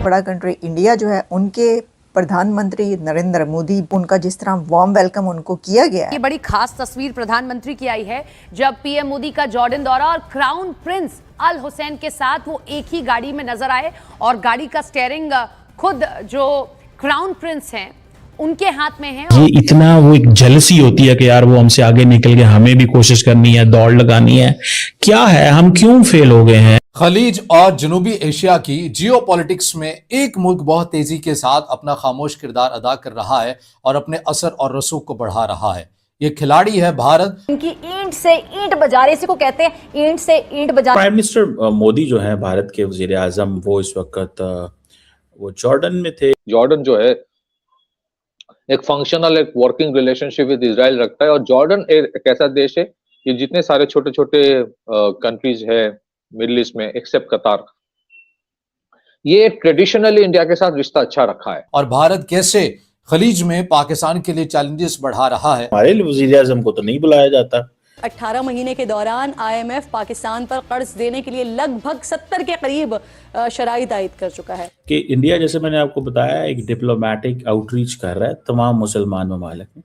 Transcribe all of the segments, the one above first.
बड़ा country India जो है, उनके प्रधानमंत्री नरेंद्र मोदी, उनका जिस तरह वार्म वेलकम उनको किया गया है। ये बड़ी खास तस्वीर प्रधानमंत्री की आई है जब पीएम मोदी का जॉर्डन दौरा और क्राउन प्रिंस अल हुसैन के साथ वो एक ही गाड़ी में नजर आए और गाड़ी का स्टीयरिंग खुद जो क्राउन प्रिंस हैं उनके हाथ में है। ये इतना वो एक जेलसी होती है कि यार वो हमसे आगे निकल के हमें भी कोशिश करनी है, दौड़ लगानी है। क्या है, हम क्यों फेल हो गए हैं? खलीज और जनूबी एशिया की जियोपॉलिटिक्स में एक मुल्क बहुत तेजी के साथ अपना खामोश किरदार अदा कर रहा है और अपने असर और रसूख को बढ़ा रहा है। ये खिलाड़ी है भारत। इनकी ईंट से ईंट बजा रहे, इसी को कहते हैं ईंट से ईंट बजा। प्राइम मिनिस्टर मोदी जो है भारत के वजीर आजम, वो इस वक्त वो जॉर्डन में थे। जॉर्डन जो है एक फंक्शनल, एक वर्किंग रिलेशनशिप विद इजराइल रखता है और जॉर्डन एक ऐसा देश है कि जितने सारे छोटे छोटे कंट्रीज है मिडिल ईस्ट में एक्सेप्ट कतार, ये ट्रेडिशनली इंडिया के साथ रिश्ता अच्छा रखा है। और भारत कैसे खलीज में पाकिस्तान के लिए चैलेंजेस बढ़ा रहा है। हमारे वजीर आजम को तो नहीं बुलाया जाता। 18 महीने के दौरान IMF पाकिस्तान पर कर्ज देने के लिए लगभग 70 के करीब शराइत आयद कर चुका है। कि इंडिया, जैसे मैंने आपको बताया, एक डिप्लोमेटिक आउटरीच कर रहा है तमाम मुसलमान ममालिक में,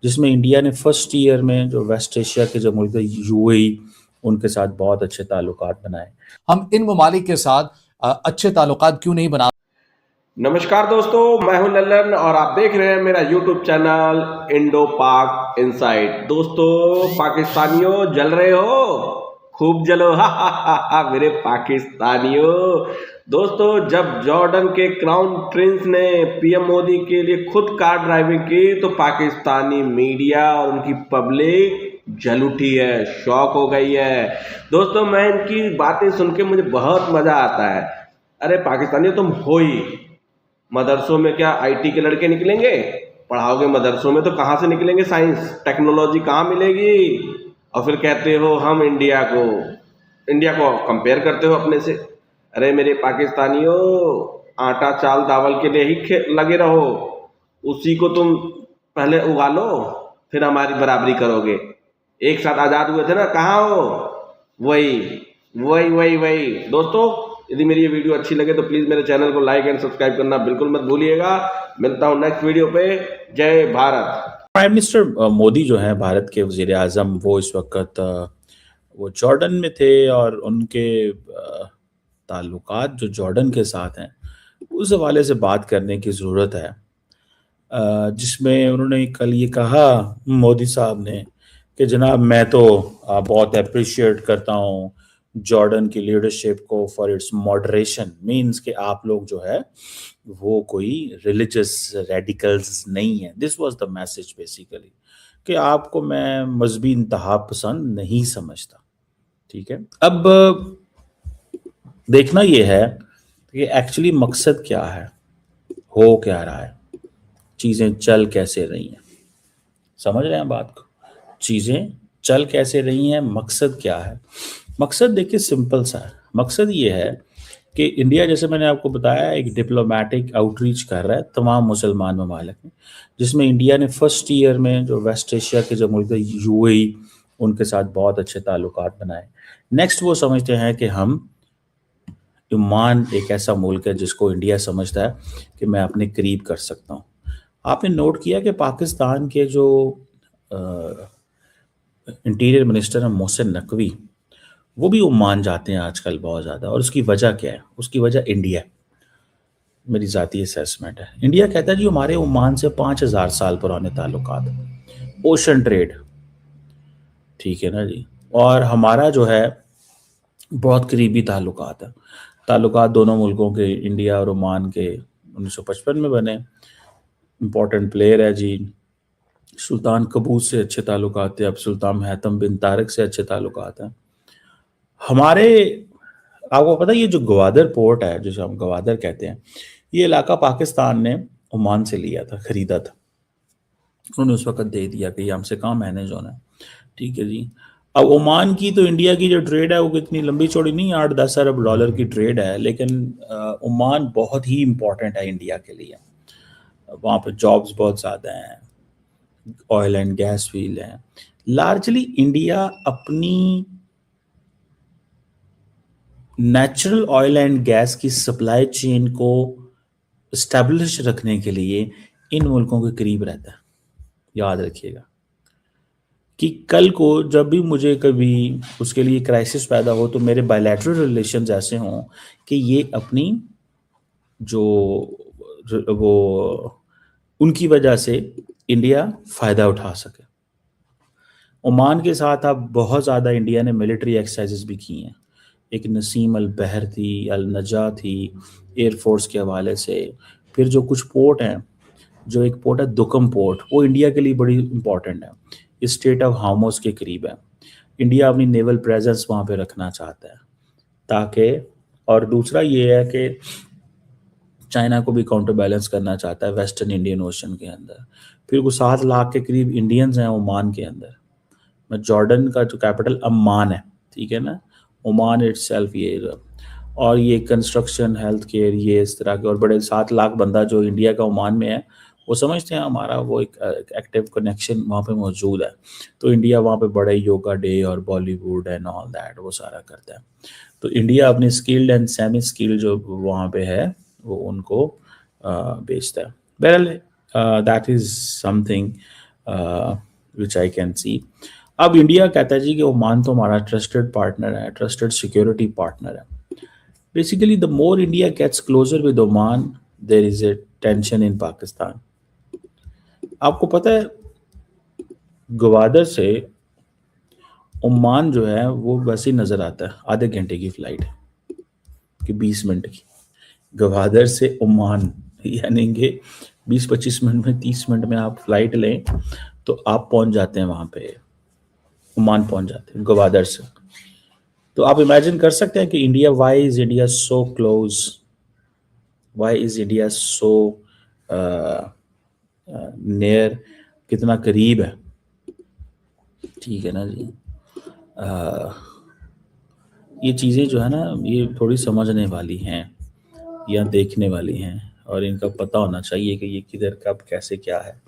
जिसमें इंडिया ने फर्स्ट ईयर में जो वेस्ट एशिया के जो मुल्क UAE, उनके साथ बहुत अच्छे ताल्लुकात बनाए। हम इन ममालिक के साथ अच्छे ताल्लुकात क्यों नहीं बना। नमस्कार दोस्तों, मैं हूं लल्लन और आप देख रहे हैं मेरा YouTube चैनल इंडो पाक इनसाइट। दोस्तों, पाकिस्तानियों जल रहे हो, खूब जलो, हा मेरे पाकिस्तानियों। दोस्तों, जब जॉर्डन के क्राउन प्रिंस ने PM मोदी के लिए खुद कार ड्राइविंग की तो पाकिस्तानी मीडिया और उनकी पब्लिक जल उठी है, शॉक हो गई है। दोस्तों, मैं इनकी बातें सुन के मुझे बहुत मजा आता है। अरे पाकिस्तानियों, तुम हो ही मदरसों में क्या IT के लड़के निकलेंगे? पढ़ाओगे मदरसों में तो कहाँ से निकलेंगे? साइंस टेक्नोलॉजी कहाँ मिलेगी? और फिर कहते हो हम इंडिया को कंपेयर करते हो अपने से। अरे मेरे पाकिस्तानियों, आटा चाल दावल के लिए ही लगे रहो, उसी को तुम पहले उगा लो, फिर हमारी बराबरी करोगे। एक साथ आज़ाद हुए थे ना, कहाँ हो? वही। दोस्तों, यदि मेरी ये वीडियो अच्छी लगे तो प्लीज़ मेरे चैनल को लाइक एंड सब्सक्राइब करना बिल्कुल मत भूलिएगा। मिलता हूँ नेक्स्ट वीडियो पे। जय भारत। प्राइम मिनिस्टर मोदी जो है भारत के वजीर आजम, वो इस वक्त वो जॉर्डन में थे और उनके ताल्लुकात जो जॉर्डन के साथ हैं उस हवाले से बात करने की ज़रूरत है, जिसमें उन्होंने कल ये कहा मोदी साहब ने कि जनाब, मैं तो बहुत अप्रिशिएट करता हूँ जॉर्डन की लीडरशिप को फॉर इट्स मॉडरेशन। मीन्स कि आप लोग जो है वो कोई रिलीजियस रेडिकल्स नहीं है। This was the message basically, कि आपको मैं मजहबी इंतहा पसंद नहीं समझता। ठीक है, अब देखना ये है कि एक्चुअली मकसद क्या है, हो क्या रहा है, चीज़ें चल कैसे रही हैं। समझ रहे हैं बात को? चीज़ें चल कैसे रही हैं, मकसद क्या है? मकसद देखिए सिंपल सा है। मकसद ये है कि इंडिया, जैसे मैंने आपको बताया, एक डिप्लोमेटिक आउटरीच कर रहा है तमाम मुसलमान ममालिक में, जिसमें इंडिया ने फर्स्ट ईयर में जो वेस्ट एशिया के जो मुल्क UAE, उनके साथ बहुत अच्छे ताल्लुकात बनाए। नेक्स्ट वो समझते हैं कि हम ओमान एक ऐसा मुल्क है जिसको इंडिया समझता है कि मैं अपने करीब कर सकता हूँ। आपने नोट किया कि पाकिस्तान के जो इंटीरियर मिनिस्टर हैं मोहसिन नकवी, वो भी ओमान जाते हैं आजकल बहुत ज़्यादा। और उसकी वजह क्या है? उसकी वजह इंडिया, मेरी ज़ाती असेसमेंट है। इंडिया कहता है जी हमारे ओमान से 5000 साल पुराने ताल्लुकात हैं, ओशन ट्रेड, ठीक है ना जी। और हमारा जो है बहुत करीबी ताल्लुकात है। ताल्लुकात दोनों मुल्कों के, इंडिया और ओमान के 1955 में बने। इम्पोर्टेंट प्लेयर है जी। सुल्तान कबूस से अच्छे ताल्लुकात थे, अब सुल्तान हैतम बिन तारिक से अच्छे ताल्लुकात हैं हमारे। आपको पता है ये जो गवादर पोर्ट है, जिसे हम गवादर कहते हैं, ये इलाका पाकिस्तान ने ओमान से लिया था, खरीदा था। उन्होंने उस वक्त दे दिया कि ये हमसे कहाँ मैनेज होना है। ठीक है जी। अब ओमान की तो इंडिया की जो ट्रेड है वो कितनी लंबी चौड़ी नहीं, 8-10 अरब डॉलर की ट्रेड है, लेकिन ओमान बहुत ही इम्पोर्टेंट है इंडिया के लिए। वहाँ पर जॉब्स बहुत ज़्यादा हैं, ऑयल एंड गैस फील्ड हैं। लार्जली इंडिया अपनी नेचुरल ऑयल एंड गैस की सप्लाई चेन को स्टैब्लिश रखने के लिए इन मुल्कों के करीब रहता है। याद रखिएगा कि कल को जब भी मुझे कभी उसके लिए क्राइसिस पैदा हो तो मेरे बायलैटरल रिलेशंस ऐसे हों कि ये अपनी जो वो उनकी वजह से इंडिया फ़ायदा उठा सके। ओमान के साथ अब बहुत ज़्यादा इंडिया ने मिलिट्री एक्सरसाइजेस भी की हैं। एक नसीम अल बहर थी, अल नजा थी एयरफोर्स के हवाले से। फिर जो कुछ पोर्ट हैं, जो एक पोर्ट है दुकम पोर्ट, वो इंडिया के लिए बड़ी इंपॉर्टेंट है, इस स्टेट ऑफ हार्मोस के करीब है। इंडिया अपनी नेवल प्रेजेंस वहाँ पे रखना चाहता है ताकि, और दूसरा ये है कि चाइना को भी काउंटर बैलेंस करना चाहता है वेस्टर्न इंडियन ओशन के अंदर। फिर वो 7 लाख के करीब इंडियंस हैं ओमान के अंदर। मैं जॉर्डन का जो कैपिटल अम्मान है, ठीक है ना, ओमान इटसेल्फ ये, और ये कंस्ट्रक्शन, हेल्थ केयर, ये इस तरह के, और बड़े 7 लाख बंदा जो इंडिया का ओमान में है वो समझते हैं हमारा वो एक एक्टिव कनेक्शन वहाँ पे मौजूद है। तो इंडिया वहाँ पे बड़े योगा डे और बॉलीवुड एंड ऑल दैट वो सारा करता है। तो इंडिया अपनी स्किल्ड एंड सेमी स्किल्ड जो वहाँ पे है वो उनको बेचता है। बहरहाल that is something which I can see. अब इंडिया कहता है जी कि ओमान तो हमारा ट्रस्टेड पार्टनर है, ट्रस्टेड सिक्योरिटी पार्टनर है। Basically the more India gets closer with Oman there is a tension in Pakistan. आपको पता है गवादर से ओमान जो है वो वैसे ही नज़र आता है, आधे घंटे की फ़्लाइट कि 20 मिनट की। गवादर से ओमान यानी कि 20-25 मिनट में, 30 मिनट में आप फ्लाइट लें तो आप पहुंच जाते हैं वहाँ पे, ओमान पहुंच जाते हैं गवादर से। तो आप इमेजिन कर सकते हैं कि India, why is India so close, why is India so near, कितना करीब है, ठीक है ना जी। ये चीज़ें जो है ना ये थोड़ी समझने वाली हैं या देखने वाली हैं, और इनका पता होना चाहिए कि ये किधर कब कैसे क्या है।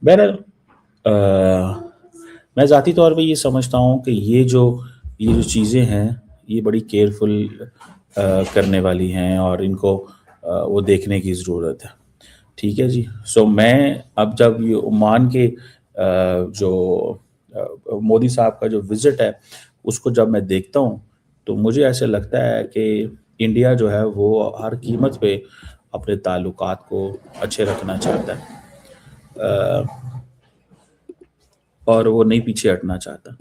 बहरहाल मैं ज़ाती तौर पे ये समझता हूँ कि ये जो चीज़ें हैं ये बड़ी केयरफुल करने वाली हैं और इनको वो देखने की ज़रूरत है, ठीक है जी। सो मैं अब जब ये ओमान के जो मोदी साहब का जो विज़िट है उसको जब मैं देखता हूँ तो मुझे ऐसे लगता है कि इंडिया जो है वो हर कीमत पे अपने ताल्लुकात को अच्छे रखना चाहता है और वो नहीं पीछे हटना चाहता।